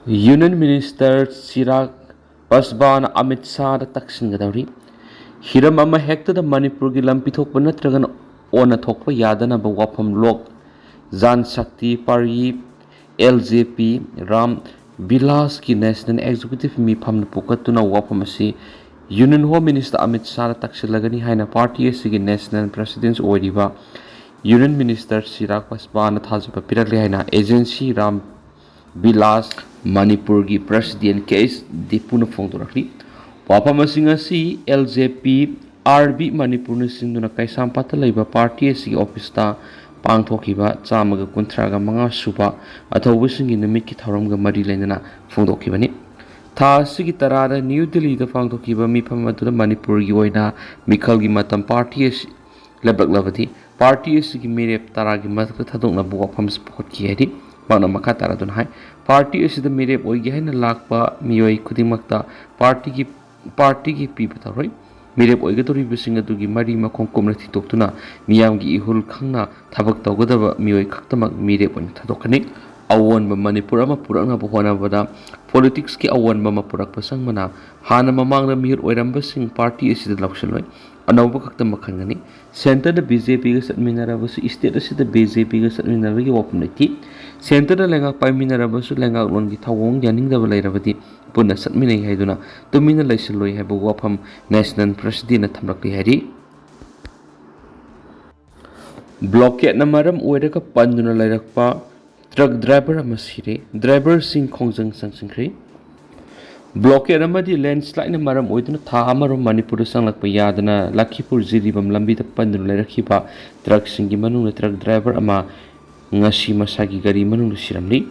Union Minister Chirag Pasban Amit Shah Taksingadari Hiram ama hekta da Manipur gi lampi thokpa natragan ona thokpa yadana ba wafam lok Jan Shakti Pari LJP Ram Vilas ki National Executive mi phamna pukatuna wafam asi Union Home Minister Amit Shah taksilagani haina party asigi National President oiriba Union Minister Chirag Pasban thajaba pirakle haina agency Ram Vilas Manipur gi President case dipuna phongdorakli Wapamasingasi LJP RB Manipur Sinduna Kaisam Patalaiba Party si office ta pangthokiba chamaga kuntraga manga suba athobusingi numit ki thoramga mari lenana phongdokibani tha sigi tarada New Delhi da pangthokiba mifam adu Manipur gi oina mikhal gi matam party si lebak lavati party si gi merep taragi matka thadokna bu wafam support ki hedi bana makha taradun hai party si da merep oigi haina lakpa miyoi khudingmakta party ki piba taroi mirep oigatori bisinga dugi mari makong komna thitokuna miyam gi ihul khangna thabak tawgadaba miyoi khaktamak mirep on thadokani awon ba Manipur ama purana bohona bada politics ki awon ba mapurak pasang mana hana mamang na mihur oiramba sing party asida lakshaloi anawba khaktam makhangani center da BJP ga satminara basu state asida BJP ga satminara gi wapum leti center da lenga paiminara basu lenga lon gi thawong yaning da balairabati punna satminai haiduna tumina laisiloi haibu wafam national president thamrakli hari blockade na maram oiraka panduna lairakpa truck driver amasire driver sing khongjang sangsingkri blockade amadi landslide na maram oiduna tha amarom Manipur sanglakpa yadana Lakhipur Jiribam lambi da panduna lairakhiba truck singi manung truck driver ama ngasi masagi gari manung siramli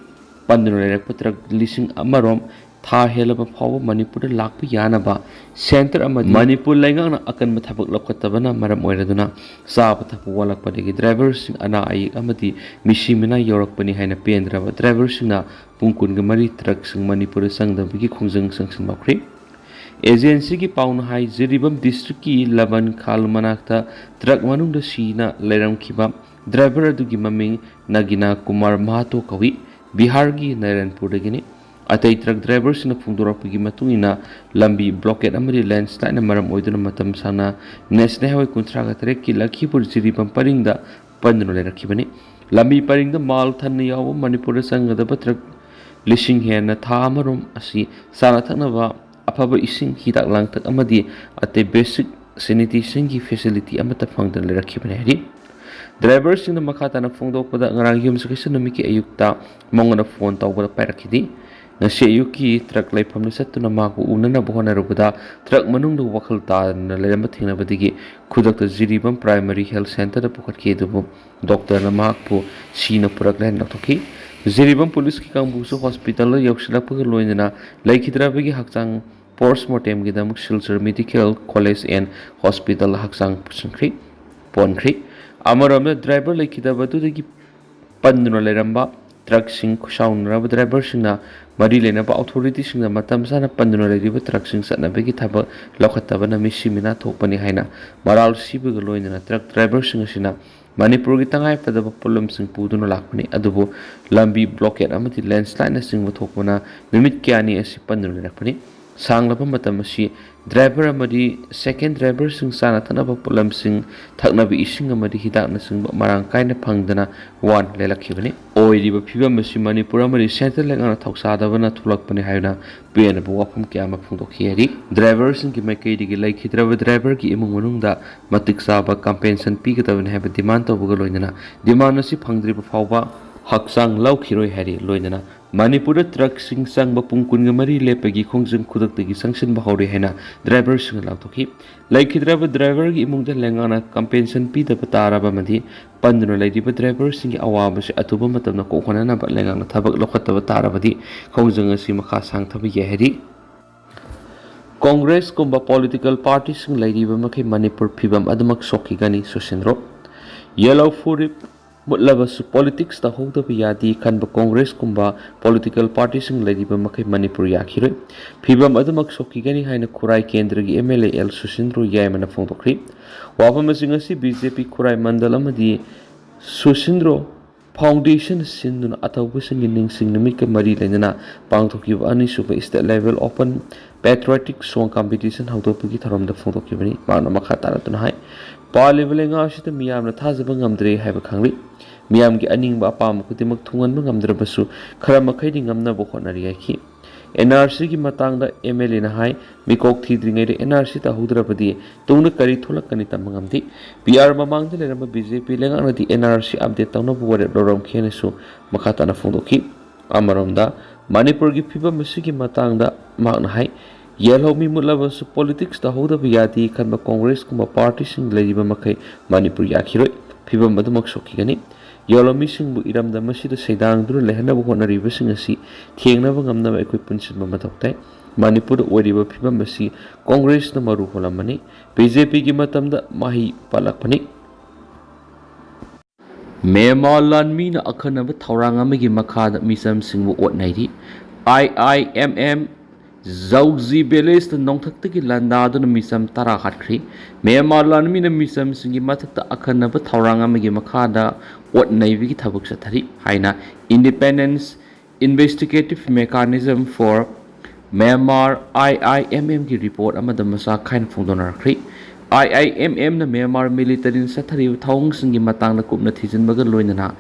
panduna lairakpa truck lising amarom tha helaba phawa Manipur lakpa yanaba center amadi Manipur laingang na akan mathabak lokhatabana maram oiraduna saba thapu walakpa degi driver sing ana ai amadi mishimina yorakpani haina pendraba driver singna pungkun ga mari truck sing Manipur sangdabigi khongjang sangsang bakri agency ki pauna hai Jiribam district ki Laban Khal manakta truck manung da sina lairam khiba driver adugi maming Nagina Kumar Mahato kawi Bihar gi Narayanpur dagini atai truck drivers na phungdorapagi matungina lambi blockade amari landslide na maram oiduna matam sana national highway kuntraga trek ki Lakhipur Jiribam paringda pandunu lairakibani lambi paringda mal thanna yawa Manipur sangadaba truck lising hena tha amarom asi sana thaknaba afaba ising hidak langtak amadi atai basic sanitation ki facility amata phangdana lairakibani hari drivers sing na makata na phungdokpada ngarang yum sakisa numiki ayukta mongana phone tawbada pairakidi ngasi ayuki truck laifam satuna maku unana bohona rubada truck manung du wakhal ta na lema thingna badigi khudakta Jiribam primary health center da pukhat ke dubu doctor na makpu sina purak len naktoki Jiribam police ki kangbu su hospital la yoksila pag loinana laikhidra bagi hakchang postmortem gi damuk Silchar medical college and hospital hakchang pusankri ponkhri amaram driver laikhida badu dagi panduna leramba truck sing khushaunraba driver singna mari lenaba authority singna matam sana panduna leriba truck sing satna begi thaba lokhatabana misimina thokpani haina maral sibuga loinana truck driver sing sina Manipur gi tangai padaba problem sing puduna lakpani adubu lambi blockade amati landslide na sing thokpana numit kyani asi panduna lakpani sanglaba matam asi driver amadi second driver sing sana thanaba problem sing thaknabi ising amadi hidak na sing marang kaina phangdana one lelakhibani oiriba phibam asi Manipur amadi central lengana thoksadabana thulakpani haina pen bu wafam kyama phungdokhi hari driver sing ki makai digi laikhidraba driver ki imung manungda matik saba compensation pigadabani haba demand tobuga loinana demand asi phangdriba phawba hakchang laukhiroi hari loinana Manipur truck sing sang bapungkun ngamari lepagi khongjang khudaktagi sanction bahori haina driver sing lautoki laikhidraba driver gi imungda lengana compensation pi da pataraba madi panduna laidiba driver sing gi awaba se atuba matamna ko khonana ba lengana thabak lokhataba tarabadi khongjang asi makha sang thabi yehri Congress kumba political parties sing laidiba makhei Manipur phibam adamak sokhigani Susindro yellow furip Mutlabasu politics ta hokda yadi khanba Congress kumba political parties sing ladiba makhei Manipur yakhiroi phibam adumak sokhigani haina khurai kendra gi MLA Susindro yaimana phongdokri wafam sing asi BJP khurai mandal amadi Susindro Foundation Sinduna Atawbusingi Ningsing Namika Mari Lenana, Pangtoki Ani Super State Level Open Patriotic Song Competition, how to Puki from the Photokibani, Mana Makatara Tunai, Parliveling Ash the Miam Tazabangam Dre have a Kangri, Miam Aning Bapam Kutimak Tungan Drabasu, Karamakading Amna Bokonariaki. NRC की मतंगदा MLA ना हाय मिकोक थी द्रिंगे रे NRC ता हुदरा बदी तुंगने करी थोला कनी तमंगम थी PR ममांग दे लेना BJP लेगा ना दी NRC अपडेट ताऊना बुवरे लोरम खेने सु मखाता ना फोंदो की अमरमदा मणिपुर की फिबा मसी की मतंगदा मांग हाय येलो मी मुल्ला बस पॉलिटिक्स ता हुदरा बियाती खन्मा कांग्रेस कुमा party Singh लेजिबा मखै Manipur याखिरोय फिबा मदमक सोखिगनी Yolomi sing bu iram da masida saidang duru lehna bu honari basing asi thiengna ba ngamna ba ekoi punsin ba mathoktai Manipur oriba phiba masi Congress na maru holamani BJP ki matam da mahi palakpani Mema lanmi na akhana ba thaurang amagi makha da misam sing bu otnairi IIMM Zauzi Beles the Nongtaki Landado Misam Tara Hatri, Mema Lanmina Misam Singi Matata Akanaba Tauranga Magimakada, what Navy Tabuksatari, Haina, Independence Investigative Mechanism for Myanmar IIMM report Amadamasa kind Fundonar Creek. IIMM the Myanmar military Satari Tongs and Gimatang the Kupnatiz and Bagaloina.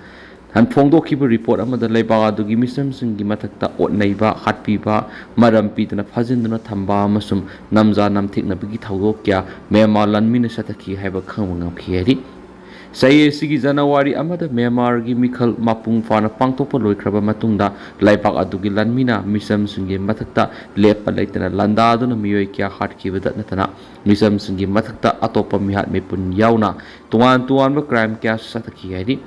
Han Fondo keep a report ama the leiba do gimisam sing gimatakta ot neiba hatpiba marampi na phajinduna thamba masum namza namthik na bigi thawdo kya Myanmar lanmina sataki haiba khangwang phieri sai sigi January ama the Myanmar gi mikhal mapung fana pangtopa loikraba matungda leiba adugi lanmina misam singi matakta lepa leitana landa do na miyoi kya hatkiba da natana misam singi matakta atopa mihat mepun yauna tuan ba crime kya sataki hairi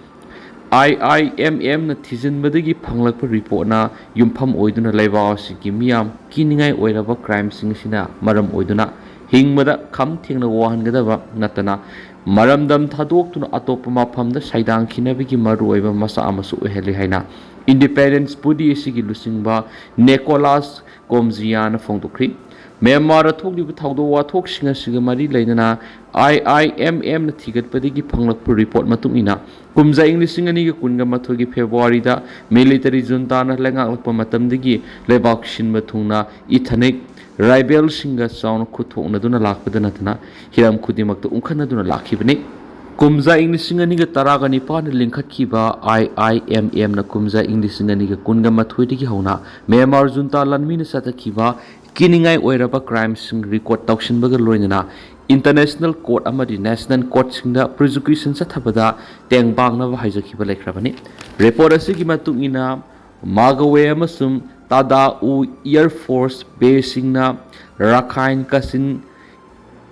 IIMM na thizin badagi phanglakpa report na yumpham oiduna leiba sigi miyam kiningai oiraba crime sing sina maram oiduna hingmada kham thengna wahan gadaba natana maramdam thadok tuna atopa mafam da saidang khinabigi maru oiba masa amasu oheli haina Independence Body sigi lusingba Nicholas Komzian phongdokri Myanmar thokli thawdo wa thok singa siga mari leinana IIMM na thigat padigi phanglakpa report matungina kumza English ani ga kunga mathogi February da military junta na langakpa matamdigi lebak shinba thungna ethnic rebel singa sound khuthokna duna lakpada natana hiram khudimakta unkhana duna lakhibani kumza English ani ga taraga nipa na linkhatkiba IIMM na kumza English ani ga kunga mathoidigi hauna Myanmar junta lanmi na satakiba kiningai oiraba crimes record tauction baga loinana International Court amadi National Court singda prosecution sathabada tengbang na haijakhiba lekrabani report asigi matungina magawe amasum tada u Air Force base singna Rakhine Kasin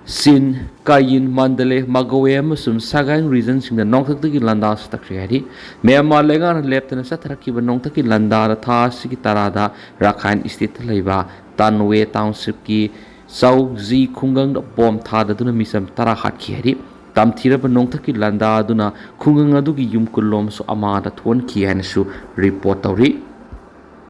Sin Kayin Mandale magawe amasum sagang region singda nongthaki landa satakri hari Myanmar lengan leptana sathakiba nongthaki landa tha sigi tarada Rakhine state leiba Tanwe Township ki Sauzi Khungang bom thada duna misam tara hat khiri tam thira ba nongthaki landa duna khungang adugi yumkulom so amada thon ki hanasu report tawri